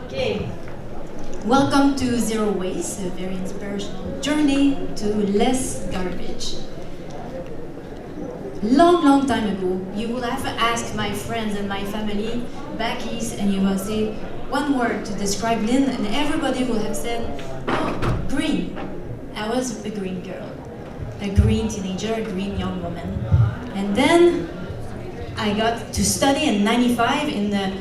Okay, welcome to Zero Waste, a very inspirational journey to less garbage. Long time ago, you would have asked my friends and my family back east, and you will say one word to describe Lynn, and everybody would have said, "Oh, green." I was a green girl, a green teenager, a green young woman, and then I got to study in '95 in the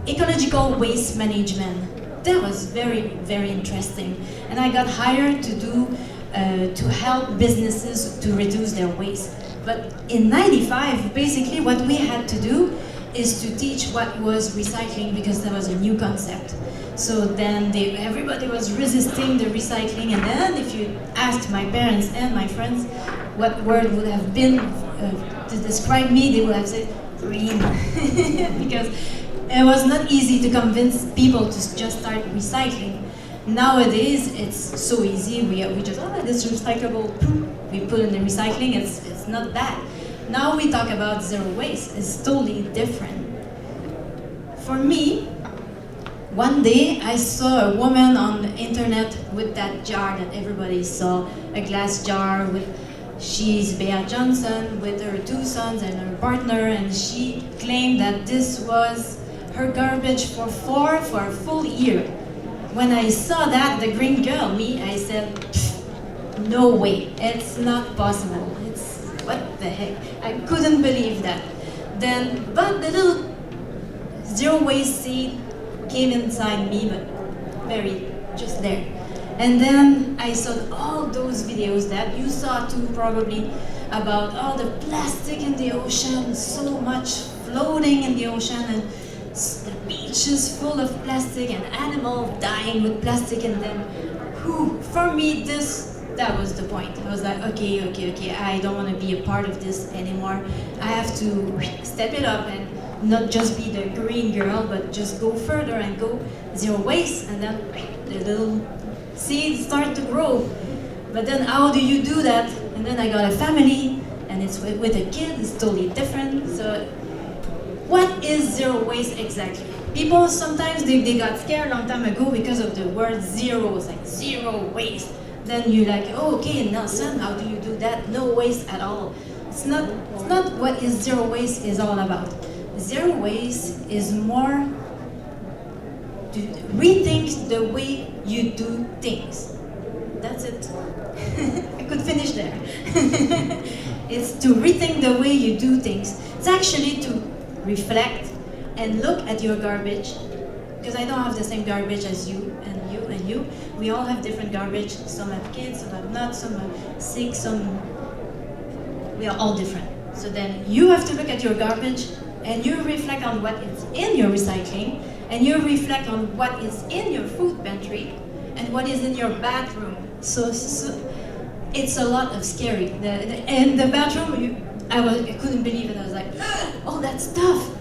ecological waste management. That was very interesting, and I got hired to help businesses to reduce their waste. But in '95, basically what we had to do is to teach what was recycling, because that was a new concept. So then everybody was resisting the recycling, and then if you asked my parents and my friends what word would have been to describe me, they would have said green. Because it was not easy to convince people to just start recycling. Nowadays, it's so easy. We just, this recyclable, we put in the recycling, it's not bad. Now we talk about zero waste, it's totally different. For me, one day I saw a woman on the internet with that jar that everybody saw, a glass jar with, she's Bea Johnson with her 2 sons and her partner, and she claimed that this was her garbage for a full year. When I saw that, the green girl, me, I said, no way, it's not possible. It's, what the heck? I couldn't believe that. Then, but the little zero waste seed came inside me, but very, just there. And then I saw all those videos that you saw too probably about all the plastic in the ocean, so much floating in the ocean, and the beaches full of plastic and animals dying with plastic, and then, for me, that was the point. I was like, okay, I don't want to be a part of this anymore. I have to step it up and not just be the green girl, but just go further and go zero waste, and then the little seeds start to grow. But then how do you do that? And then I got a family, and it's with a kid, it's totally different. So what is zero waste exactly? People sometimes they got scared a long time ago because of the word zero. It's like zero waste. Then you're like, oh, okay, Nelson, how do you do that? No waste at all. It's not what is zero waste is all about. Zero waste is more to rethink the way you do things. That's it. I could finish there. It's to rethink the way you do things. It's actually to reflect and look at your garbage, because I don't have the same garbage as you and you and you. We all have different garbage. Some have kids, some have not, some are sick, we are all different. So then you have to look at your garbage and you reflect on what is in your recycling, and you reflect on what is in your food pantry and what is in your bathroom. So it's a lot of scary. In the bathroom, I couldn't believe it. I was like, all that stuff.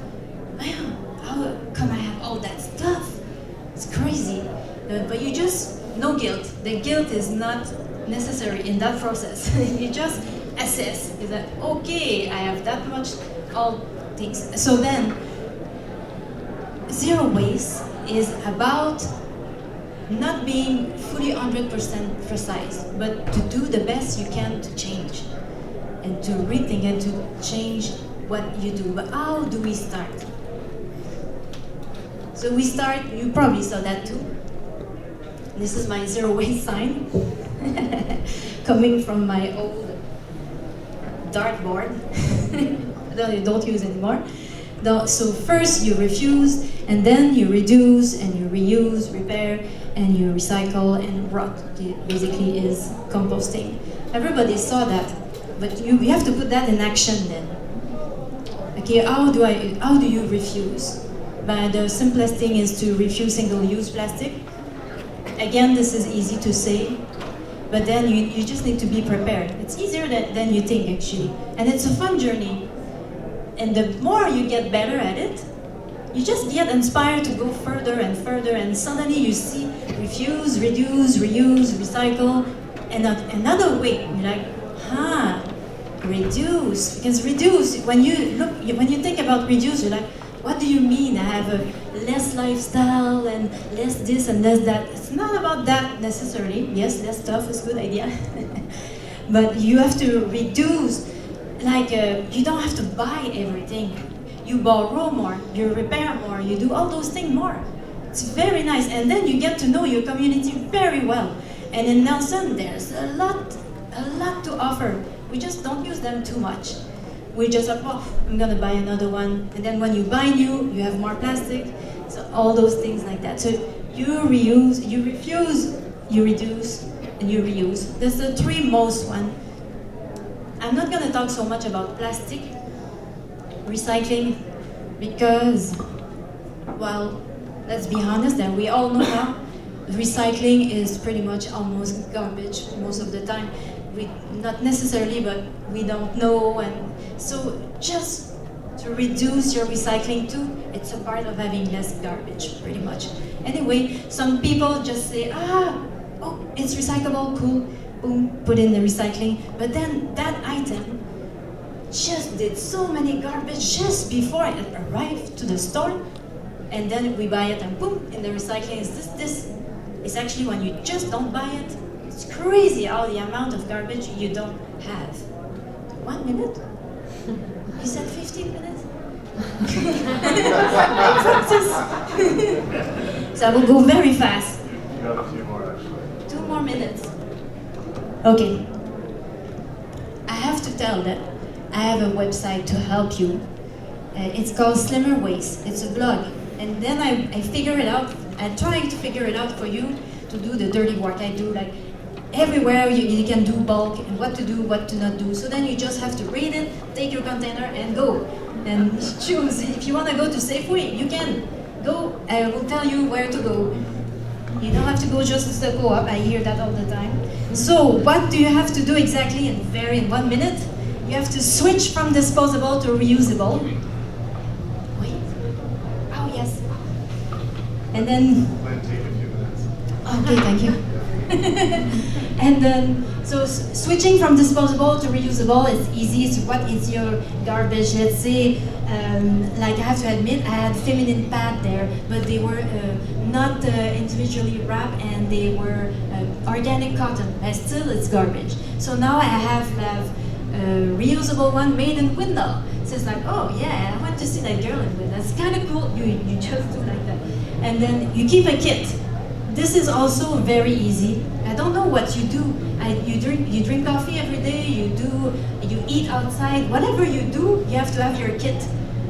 Man, how come I have all that stuff? It's crazy. But you just, no guilt. The guilt is not necessary in that process. You just assess. Is that, okay, I have that much, all things. So then, zero waste is about not being fully 100% precise, but to do the best you can to change and to rethink and to change what you do. But how do we start? So we start, you probably saw that too. This is my zero waste sign, coming from my old dartboard. That I don't use anymore. So first you refuse, and then you reduce, and you reuse, repair, and you recycle, and rot. It basically is composting. Everybody saw that, but you have to put that in action then. Okay, how do you refuse? But the simplest thing is to refuse single-use plastic. Again, this is easy to say, but then you just need to be prepared. It's easier than you think, actually. And it's a fun journey. And the more you get better at it, you just get inspired to go further and further, and suddenly you see refuse, reduce, reuse, recycle, and another way. You're like, reduce. Because reduce, when you think about reduce, you're like, what do you mean I have a less lifestyle and less this and less that? It's not about that necessarily. Yes, less stuff is a good idea. But you have to reduce, like you don't have to buy everything. You borrow more, you repair more, you do all those things more. It's very nice, and then you get to know your community very well. And in Nelson, there's a lot to offer. We just don't use them too much. We just like, oh, I'm gonna buy another one. And then when you buy new, you have more plastic. So all those things like that. So you reuse, you refuse, you reduce, and you reuse. That's the three most one. I'm not gonna talk so much about plastic recycling because, well, let's be honest, and we all know now, recycling is pretty much almost garbage most of the time. We, not necessarily, but we don't know, and so just to reduce your recycling too, it's a part of having less garbage, pretty much. Anyway, some people just say, oh, it's recyclable, cool, boom, put in the recycling, but then that item just did so many garbage just before it arrived to the store, and then we buy it and boom, in the recycling is this. It's actually when you just don't buy it, it's crazy how the amount of garbage you don't have. 1 minute? You said 15 minutes? So I will go very fast. You got a few more actually. 2 more minutes. Okay. I have to tell that I have a website to help you. It's called Slimmer Waste. It's a blog. And then I figure it out. I try to figure it out for you to do the dirty work. I do like everywhere you can do bulk and what to do, what to not do. So then you just have to read it, take your container and go. And choose. If you want to go to Safeway, you can go. I will tell you where to go. You don't have to go just to the co-op. I hear that all the time. So what do you have to do exactly in 1 minute? You have to switch from disposable to reusable. Wait. Oh, yes. And then... Might take a few minutes. Okay, thank you. And then, so switching from disposable to reusable is easy. So what is your garbage? Let's say, like I have to admit, I had feminine pad there, but they were not individually wrapped and they were organic cotton. And still, it's garbage. So now I have a reusable one made in Windell. So it's like, oh yeah, I went to see that girl in Windell. That's kind of cool. You just do like that. And then you keep a kit. This is also very easy. I don't know what you do. You drink coffee every day, you eat outside, whatever you do, you have to have your kit.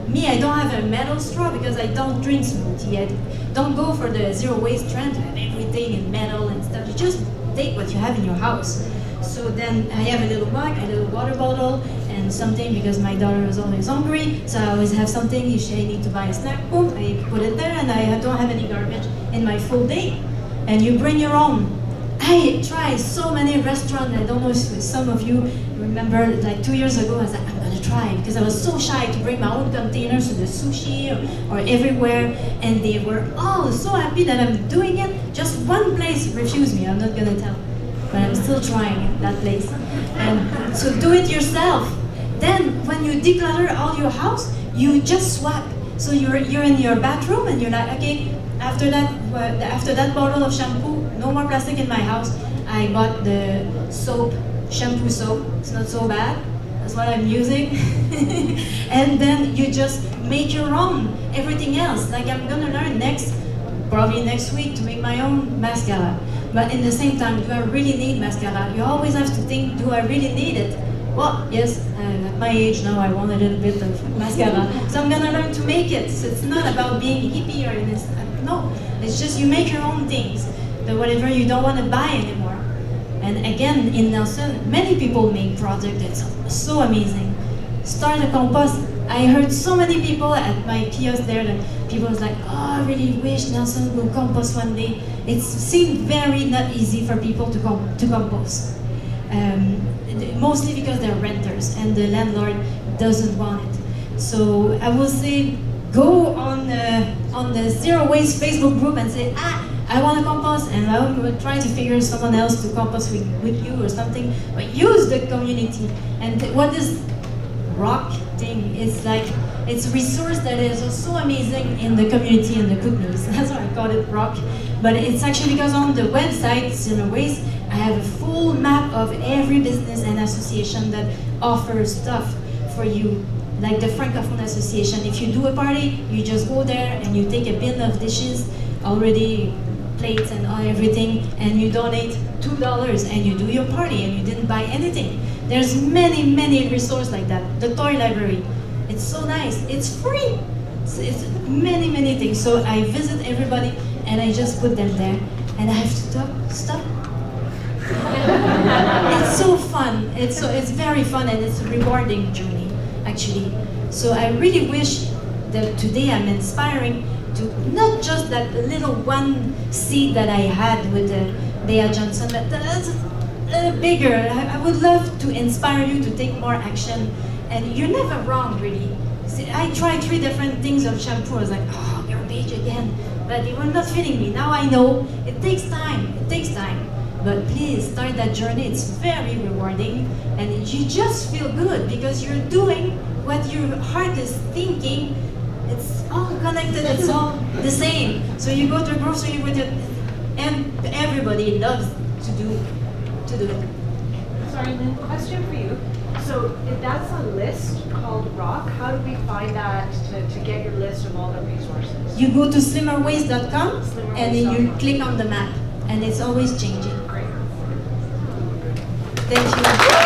Me, I don't have a metal straw because I don't drink smoothie. I don't go for the zero waste trend to have everything in metal and stuff. You just take what you have in your house. So then I have a little mug, a little water bottle, and something because my daughter is always hungry. So I always have something. If I need to buy a snack, boom, I put it there, and I don't have any garbage in my full day. And you bring your own. I tried so many restaurants. I don't know if some of you remember, like 2 years ago, I was like, I'm gonna try because I was so shy to bring my own containers to the sushi or everywhere, and they were all so happy that I'm doing it. Just one place refused me. I'm not gonna tell, but I'm still trying that place. And so do it yourself. Then when you declutter all your house, you just swap. So you're in your bathroom and you're like, okay. After that bottle of shampoo, no more plastic in my house. I bought the soap, shampoo soap. It's not so bad. That's what I'm using. And then you just make your own everything else. Like I'm gonna learn probably next week to make my own mascara. But in the same time, do I really need mascara? You always have to think, do I really need it? Well, yes, at my age now, I want a little bit of mascara. So I'm gonna learn to make it. So it's not about being hippie or this. No, it's just you make your own things. The whatever you don't want to buy anymore. And again, in Nelson, many people make projects that's so amazing. Start a compost. I heard so many people at my kiosk there that people was like, oh, I really wish Nelson will compost one day. It seemed very not easy for people to compost. Mostly because they're renters and the landlord doesn't want it. So I will say, go on the Zero Waste Facebook group and say, I want to compost, and I will try to figure someone else to compost with you or something. But use the community. And what this rock thing is like, It's a resource that is so amazing in the community and the Kootenays. That's why I call it rock. But it's actually because on the website, Cineways, I have a full map of every business and association that offers stuff for you. Like the Francophone Association, if you do a party, you just go there and you take a bin of dishes, already plates and everything, and you donate $2 and you do your party and you didn't buy anything. There's many resources like that. The toy library, it's so nice. It's free. It's many things. So I visit everybody and I just put them there, and I have to stop. It's so fun. It's very fun, and it's a rewarding journey, actually. So I really wish that today I'm inspiring to not just that little one seed that I had with Bea Johnson, but that's bigger. I would love to inspire you to take more action, and you're never wrong, really. See, I tried 3 different things of shampoo. I was like, oh, your beige again, but they were not fitting me. Now I know it takes time. It takes time. But please start that journey. It's very rewarding, and you just feel good because you're doing what your heart is thinking. It's all connected. It's all the same. So you go to a grocery with it, and everybody loves to do it. Sorry, Lynn, question for you. So if that's a list called Rock, how do we find that to get your list of all the resources? You go to slimmerways.com and then you Slimmerways.com. click on the map, and it's always changing. Great. Thank you.